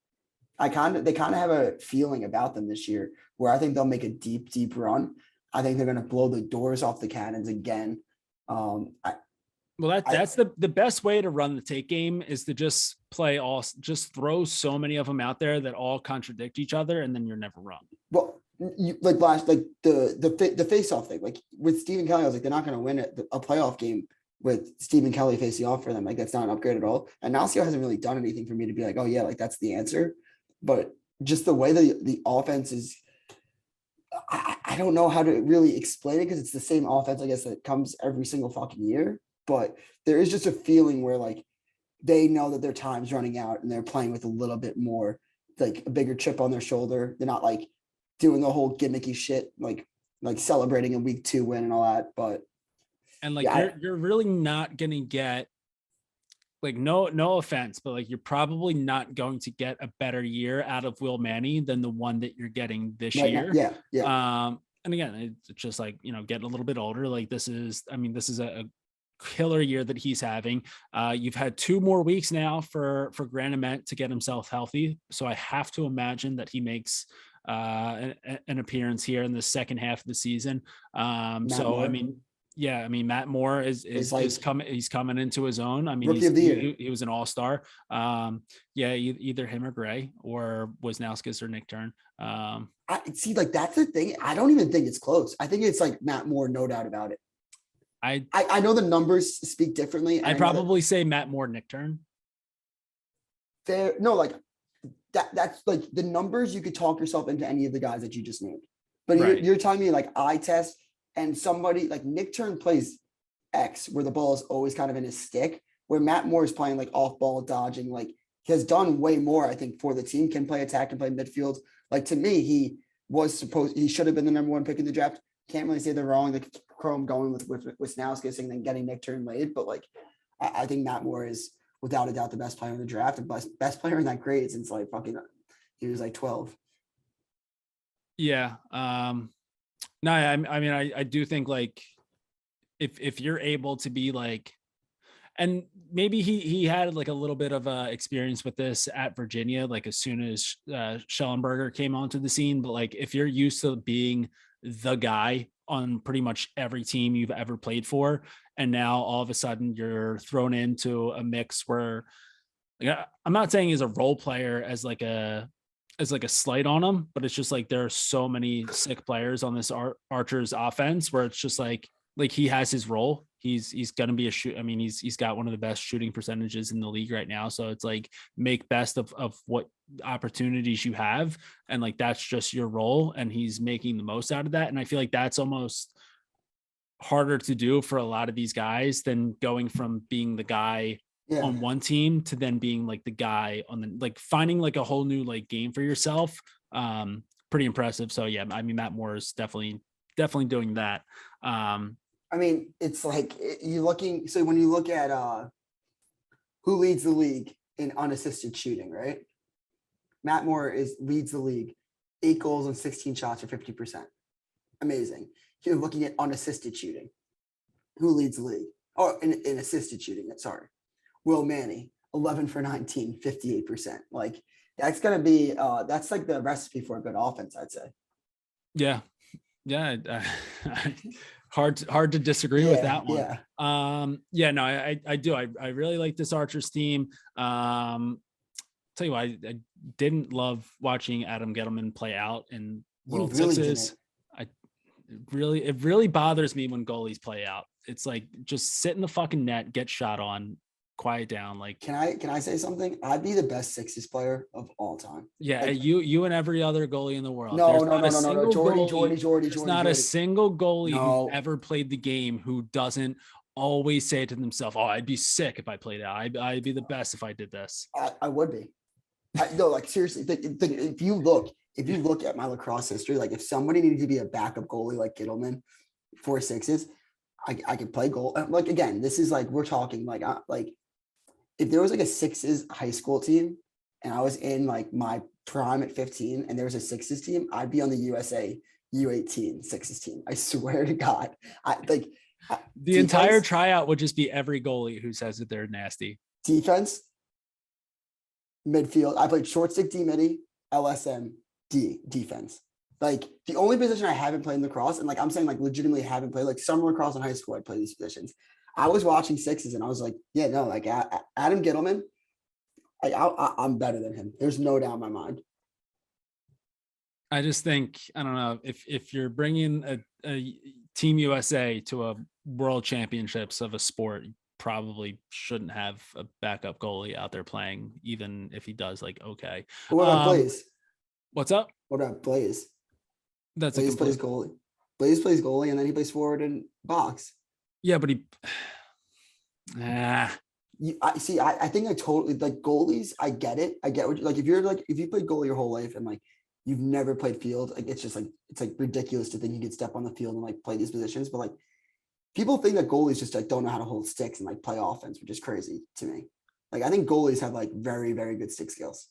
They kind of have a feeling about them this year where I think they'll make a deep, deep run. I think they're going to blow the doors off the Cannons again. That's the best way to run the take game is to just throw so many of them out there that all contradict each other, and then you're never wrong. Well, the face-off thing, like with Stephen Kelly, I was like, they're not going to win a playoff game with Stephen Kelly facing off for them. Like that's not an upgrade at all. And Nalcio hasn't really done anything for me to be like, oh yeah, like that's the answer. But just the way the offense is, I don't know how to really explain it because it's the same offense, I guess, that comes every single fucking year. But there is just a feeling where like they know that their time's running out and they're playing with a little bit more, like a bigger chip on their shoulder. They're not like doing the whole gimmicky shit, like celebrating a week 2 win and all that. But you're really not gonna get, like, no offense, but like you're probably not going to get a better year out of Will Manny than the one that you're getting this year. Yeah. And again, it's just like, getting a little bit older. Like this is a killer year that he's having. You've had 2 more weeks now for Grant Ament to get himself healthy. So I have to imagine that he makes an appearance here in the second half of the season. Matt Moore is coming. He's coming into his own. I mean, he was an all-star. Either him or Gray or Wisnauskas or Nick Turn. I see, like that's the thing. I don't even think it's close. I think it's like Matt Moore, no doubt about it. I know the numbers speak differently. I'd probably say Matt Moore, Nick Turn. That's like the numbers. You could talk yourself into any of the guys that you just named, but right. You're telling me like eye test. And somebody like Nick Turn plays X where the ball is always kind of in his stick, where Matt Moore is playing like off ball dodging, like he has done way more, I think, for the team, can play attack and play midfield. Like to me, he should have been the number 1 pick in the draft. Can't really say they're wrong. The Chrome going with Wisnauskas and then getting Nick Turn laid. But like, I think Matt Moore is without a doubt the best player in the draft and best player in that grade since like he was like 12. Yeah. No, I mean, I do think like if you're able to be like, and maybe he had like a little bit of experience with this at Virginia, like as soon as Schellenberger came onto the scene. But like if you're used to being the guy on pretty much every team you've ever played for, and now all of a sudden you're thrown into a mix where, like, I'm not saying he's a role player as like a slight on him, but it's just like there are so many sick players on this Archers offense where it's just like he has his role. He's going to be he's got one of the best shooting percentages in the league right now. So it's like make best of what opportunities you have. And like, that's just your role. And he's making the most out of that. And I feel like that's almost harder to do for a lot of these guys than going from being the guy on one team to then being like the guy on the, like finding like a whole new like game for yourself. Pretty impressive. So yeah, I mean, Matt Moore is definitely definitely doing that. I mean, it's like you're looking. So when you look at who leads the league in unassisted shooting, right? Matt Moore leads the league, 8 goals and 16 shots for 50%. Amazing. You're looking at unassisted shooting. Who leads the league? Oh, in assisted shooting. Sorry, Will Manny, 11 for 19, 58%. Like that's gonna be that's like the recipe for a good offense, I'd say. Yeah. Hard to disagree with that one. Yeah. No, I do. I really like this Archers team. Tell you what, I didn't love watching Adam Gettleman play out in World Sixes. It really bothers me when goalies play out. It's like just sit in the fucking net, get shot on, quiet down. Like, can I say something? I'd be the best Sixes player of all time. Yeah, like, you and every other goalie in the world. No. Jordy. There's not a single goalie who ever played the game who doesn't always say to themselves, "Oh, I'd be sick if I played out. I'd be the best if I did this." I would be. No, like seriously, if you look at my lacrosse history, like if somebody needed to be a backup goalie like Gittleman for Sixes, I could play goal. Like again, this is like we're talking like if there was like a Sixes high school team and I was in like my prime at 15 and there was a Sixes team, I'd be on the USA U18 Sixes team. I swear to God, the entire tryout would just be every goalie who says that they're nasty. Defense, midfield. I played short stick D midi, LSM, D defense. Like the only position I haven't played in lacrosse, and like I'm saying, like legitimately haven't played, like summer lacrosse in high school, I played these positions. I was watching Sixes and I was like, yeah, no, like Adam Gittleman, I'm better than him. There's no doubt in my mind. I just think, I don't know, if you're bringing a Team USA to a world championships of a sport, you probably shouldn't have a backup goalie out there playing, even if he does like, okay. But what about Blaze? What's up? What about Blaze? Blaze plays goalie. Blaze plays goalie and then he plays forward in box. Yeah, but I think I totally like goalies. I get it. I get what like if you played goalie your whole life and like you've never played field, like it's just like it's like ridiculous to think you could step on the field and like play these positions. But like people think that goalies just like don't know how to hold sticks and like play offense, which is crazy to me. Like I think goalies have like very, very good stick skills.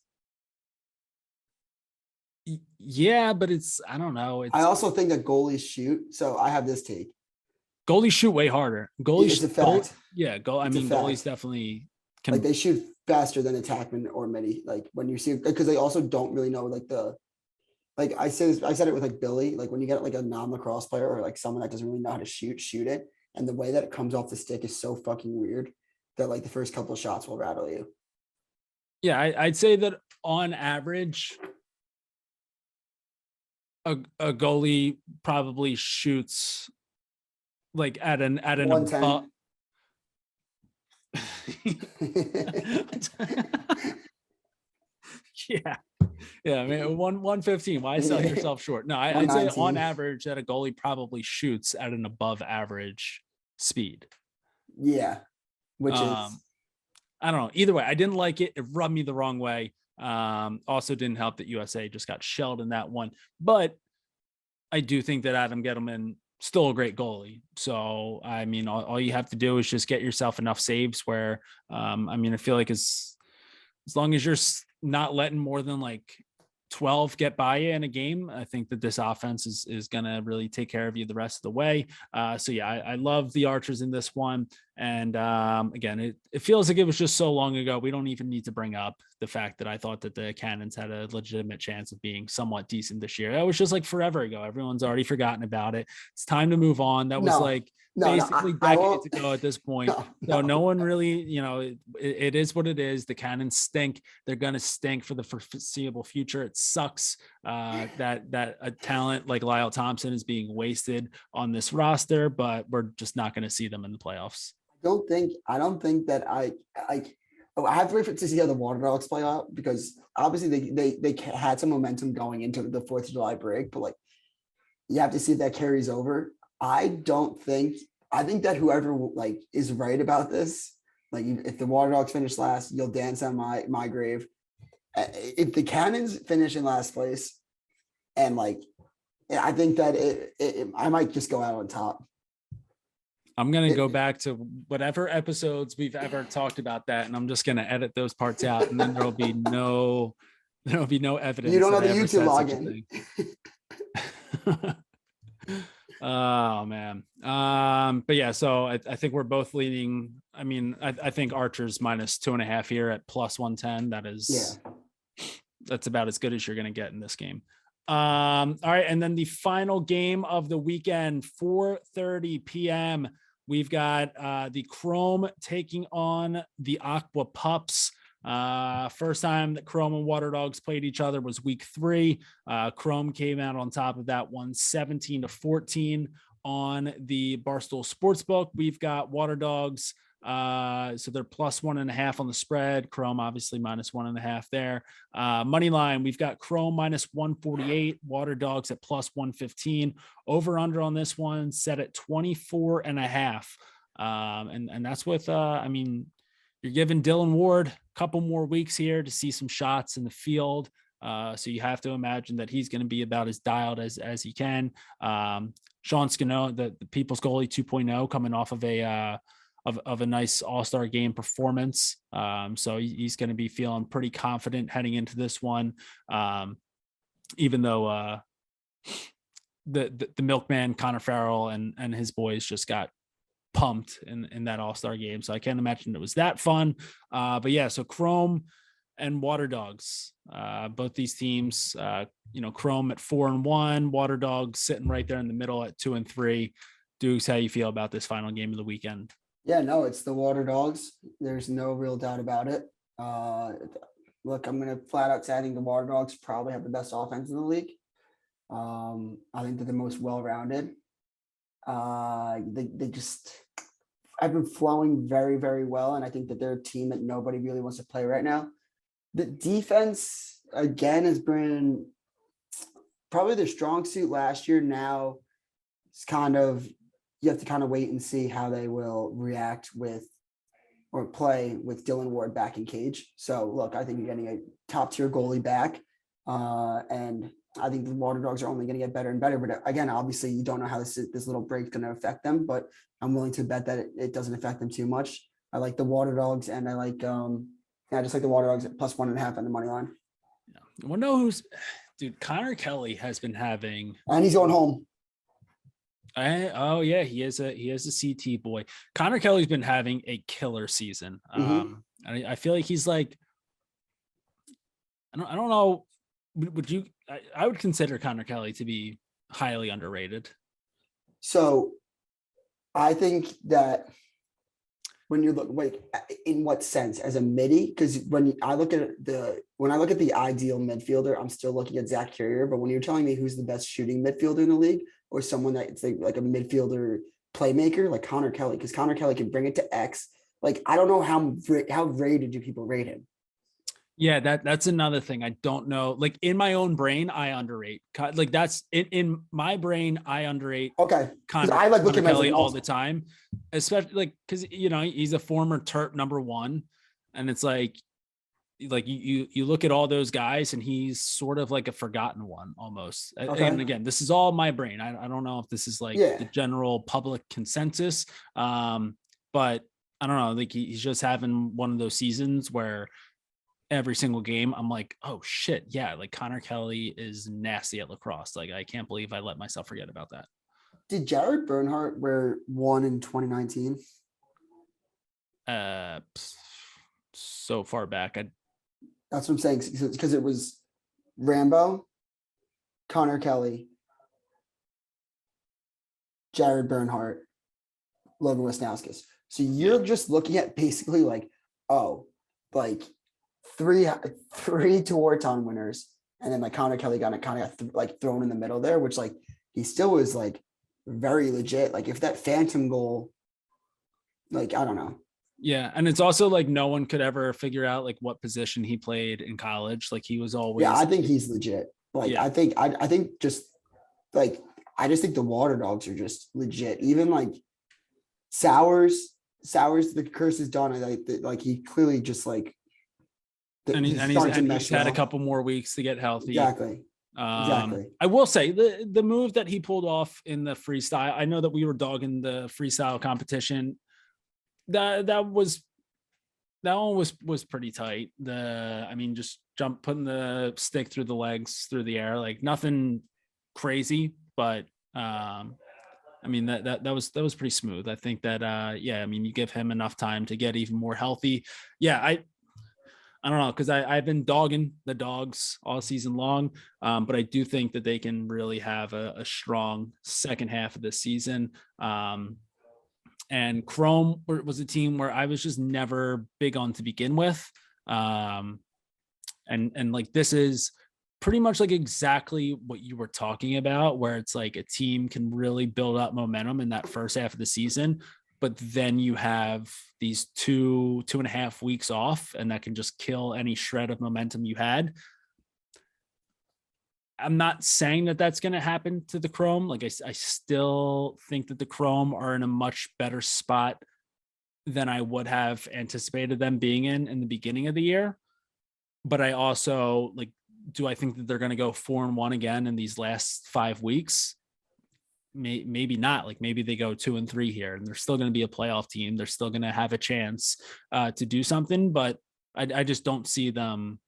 Yeah, but I don't know. I also think that goalies shoot. So I have this take. Goalies shoot way harder. It's a fact. Goalies definitely can. Like they shoot faster than attackman or midi. Like when you see, because they also don't really know like I said it with like Billy. Like when you get like a non-lacrosse player or like someone that doesn't really know how to shoot it, and the way that it comes off the stick is so fucking weird that like the first couple of shots will rattle you. Yeah, I'd say that on average, a goalie probably shoots like at an 110. Yeah. I mean, 115. Why sell yourself short? No, I'd say on average that a goalie probably shoots at an above average speed. Yeah, which is I don't know. Either way, I didn't like it. It rubbed me the wrong way. Also didn't help that USA just got shelled in that one. But I do think that Adam Gettleman still a great goalie. So, I mean, all you have to do is just get yourself enough saves where, I feel like as long as you're not letting more than like 12 get by you in a game, I think that this offense is going to really take care of you the rest of the way. So yeah, I love the Archers in this one. And again, it feels like it was just so long ago. We don't even need to bring up the fact that I thought that the Cannons had a legitimate chance of being somewhat decent this year. That was just like forever ago. Everyone's already forgotten about it. It's time to move on. That was basically decades ago at this point. No one really, it is what it is. The Cannons stink. They're going to stink for the foreseeable future. It sucks that a talent like Lyle Thompson is being wasted on this roster, but we're just not going to see them in the playoffs. I don't think that I have to wait to see how the Water Dogs play out, because obviously they had some momentum going into the 4th of July break, but like you have to see if that carries over. I think that whoever like is right about this, like if the Water Dogs finish last, you'll dance on my grave. If the Cannons finish in last place and like Yeah, I think that I might just go out on top. I'm going to go back to whatever episodes we've ever talked about that. And I'm just going to edit those parts out. And then there'll be no evidence. You don't know that the I ever YouTube said such a thing. Oh man. But yeah, so I think we're both leaning. I mean, I think Archer's -2.5 here at +110. That's about as good as you're going to get in this game. All right. And then the final game of the weekend, 4:30 p.m. We've got the Chrome taking on the Aqua Pups. First time that Chrome and Water Dogs played each other was week 3. Chrome came out on top of that one, 17-14 on the Barstool Sportsbook. We've got Water Dogs. So they're +1.5 on the spread. Chrome obviously -1.5 there. Money line, we've got Chrome -148, Water Dogs at +115. Over under on this one set at 24.5. And that's with I mean, you're giving Dylan Ward a couple more weeks here to see some shots in the field. So you have to imagine that he's going to be about as dialed as he can. Sean Scano, the People's Goalie 2.0, coming off of a nice all-star game performance. So he's going to be feeling pretty confident heading into this one. Even though the milkman Connor Farrell and his boys just got pumped in that all-star game. So I can't imagine it was that fun. But yeah, so Chrome and Water Dogs, both these teams, Chrome at 4-1, Water Dogs sitting right there in the middle at 2-3. Dukes, how you feel about this final game of the weekend? Yeah, no, it's the Water Dogs. There's no real doubt about it. Look, I'm going to flat out say I think the Water Dogs probably have the best offense in the league. I think they're the most well-rounded. They just have been flowing very, very well, and I think that they're a team that nobody really wants to play right now. The defense, again, has been probably their strong suit last year. Now it's you have to kind of wait and see how they will react with or play with Dylan Ward back in cage. So look, I think you're getting a top tier goalie back. And I think the Water Dogs are only going to get better and better. But again, obviously you don't know how this little break's going to affect them, but I'm willing to bet that it doesn't affect them too much. I like the Water Dogs, and I like, I just like the Water Dogs at +1.5 on the money line. Yeah. I wonder who's, dude, Connor Kelly has been having, and he's going home. Oh yeah, he is a CT boy. Connor Kelly's been having a killer season. I feel like he's like, I don't know. Would you? I would consider Connor Kelly to be highly underrated. So, I think that when you look, wait, in what sense? As a midi? Because when I look at the ideal midfielder, I'm still looking at Zach Carrier. But when you're telling me who's the best shooting midfielder in the league, or someone that's like a midfielder playmaker, like Connor Kelly, because Connor Kelly can bring it to X. Like, I don't know how rated do people rate him? Yeah, that's another thing. I don't know. Like in my own brain, I underrate. Like that's in my brain, I underrate. Okay, Connor, I like Connor Kelly all the time, especially like because he's a former Terp #1, and it's like you look at all those guys, and he's sort of like a forgotten one almost. Okay. And again, this is all my brain. I don't know if this is like the general public consensus, but I don't know. Like he's just having one of those seasons where every single game I'm like, oh shit, yeah, like Connor Kelly is nasty at lacrosse. Like I can't believe I let myself forget about that. Did Jared Bernhardt wear 1 in 2019? So far back, that's what I'm saying, because it was Rambo, Connor Kelly, Jared Bernhardt, Logan Wisnauskas. So you're just looking at basically like, three Tewaaraton winners, and then like Connor Kelly got thrown in the middle there, which like he still was like very legit. Like if that phantom goal, like I don't know. Yeah, and it's also like no one could ever figure out like what position he played in college. Like he was always. Yeah, I think he's legit. Like I think just like I just think the Water Dogs are just legit. Even like Sowers, the curse is done. Like he clearly just like. And he's had a couple more weeks to get healthy. Exactly. Exactly. I will say the move that he pulled off in the freestyle, I know that we were dogging the freestyle competition. That one was pretty tight. Just putting the stick through the legs, through the air, like nothing crazy, but that was pretty smooth. I think that you give him enough time to get even more healthy. Yeah, I don't know, because I've been dogging the dogs all season long, but I do think that they can really have a strong second half of the season. And Chrome was a team where I was just never big on to begin with. And like this is pretty much like exactly what you were talking about, where it's like a team can really build up momentum in that first half of the season, but then you have these 2.5 weeks off, and that can just kill any shred of momentum you had. I'm not saying that that's going to happen to the Chrome. Like I still think that the Chrome are in a much better spot than I would have anticipated them being in the beginning of the year. But I also do I think that they're going to go 4-1 again in these last 5 weeks? Maybe not. Like maybe they go 2-3 here, and they're still going to be a playoff team. They're still going to have a chance to do something, but I just don't see them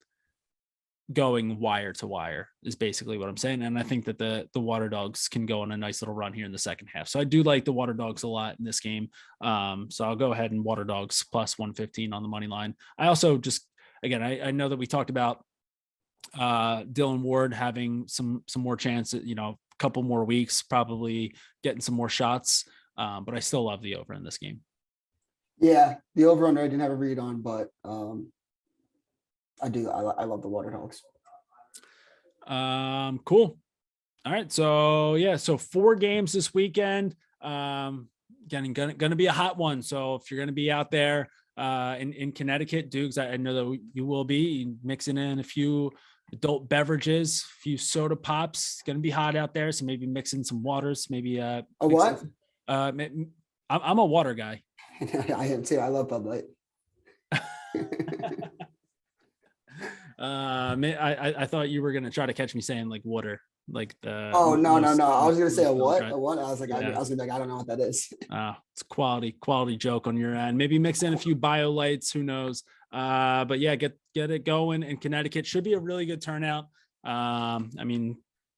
going wire to wire is basically what I'm saying. And I think that the Water Dogs can go on a nice little run here in the second half. So I do like the Water Dogs a lot in this game. So I'll go ahead and Water Dogs plus 115 on the money line. I also I know that we talked about Dylan Ward having some more chance at, a couple more weeks, probably getting some more shots. But I still love the over in this game. Yeah, the over under I didn't have a read on, but I love the Water Dogs. Cool. All right. So 4 games this weekend. Again, gonna be a hot one. So if you're gonna be out there in Connecticut, Dukes, I know that you will be mixing in a few adult beverages, a few soda pops. It's gonna be hot out there, so maybe mixing some waters. Maybe a what? I'm a water guy. I am too. I love Bud Light. I thought you were gonna try to catch me saying like water, like the. Oh no! I was gonna say a what? A what? I was like, yeah. I was gonna be like, I don't know what that is. It's quality joke on your end. Maybe mix in a few bio lights. Who knows? But yeah, get it going in Connecticut. Should be a really good turnout.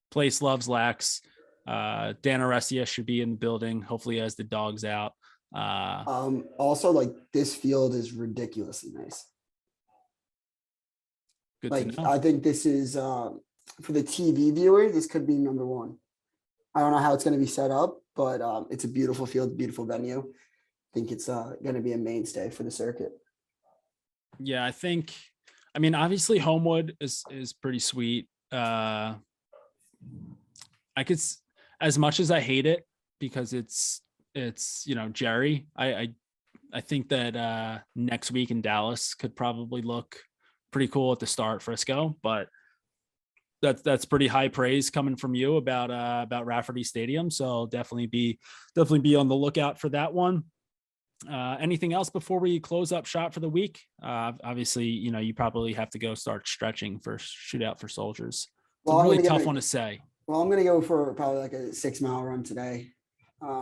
Place loves lax. Dan Arestia should be in the building. Hopefully, as the dog's out. Also, like this field is ridiculously nice. Good like to know. I think this is for the TV viewer, this could be number one. I don't know how it's going to be set up, but it's a beautiful field, beautiful venue. I think it's going to be a mainstay for the circuit. Yeah, I think. Obviously, Homewood is pretty sweet. I could, as much as I hate it because it's Jerry. I think that next week in Dallas could probably look pretty cool at the start, Frisco, but that's pretty high praise coming from you about Rafferty Stadium. So definitely be on the lookout for that one. Anything else before we close up shop for the week? Obviously, you probably have to go start stretching for Shootout for Soldiers. It's a really tough one to say. Well, I'm going to go for probably like a 6-mile run today.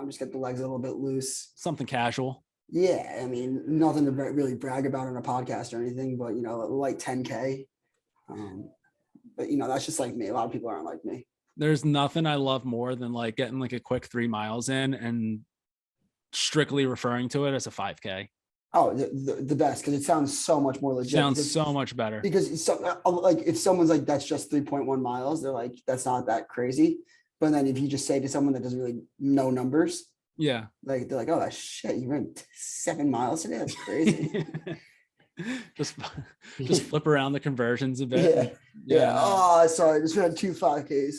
Just get the legs a little bit loose. Something casual. Yeah, nothing to really brag about on a podcast or anything, but like 10K. But that's just like me. A lot of people aren't like me. There's nothing I love more than like getting like a quick 3 miles in and strictly referring to it as a 5K. Oh, the best, because it sounds so much more legit. Sounds so much better. Because if someone's like, that's just 3.1 miles, they're like, that's not that crazy. But then if you just say to someone that doesn't really know numbers, yeah, like they're like, oh, that's shit. You ran 7 miles today. That's crazy. just flip around the conversions a bit. Yeah. Oh, sorry. I just ran 2 5Ks.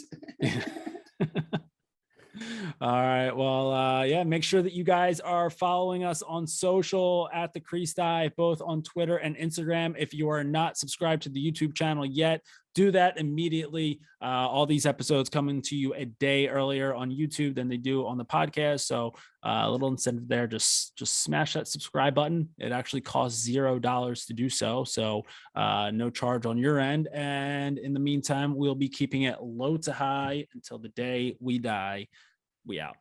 All right. Well, yeah, make sure that you guys are following us on social at the Crease Dive, both on Twitter and Instagram. If you are not subscribed to the YouTube channel yet, do that immediately. All these episodes coming to you a day earlier on YouTube than they do on the podcast. So a little incentive there. Just smash that subscribe button. It actually costs $0 to do so. So no charge on your end. And in the meantime, we'll be keeping it low to high until the day we die. We out.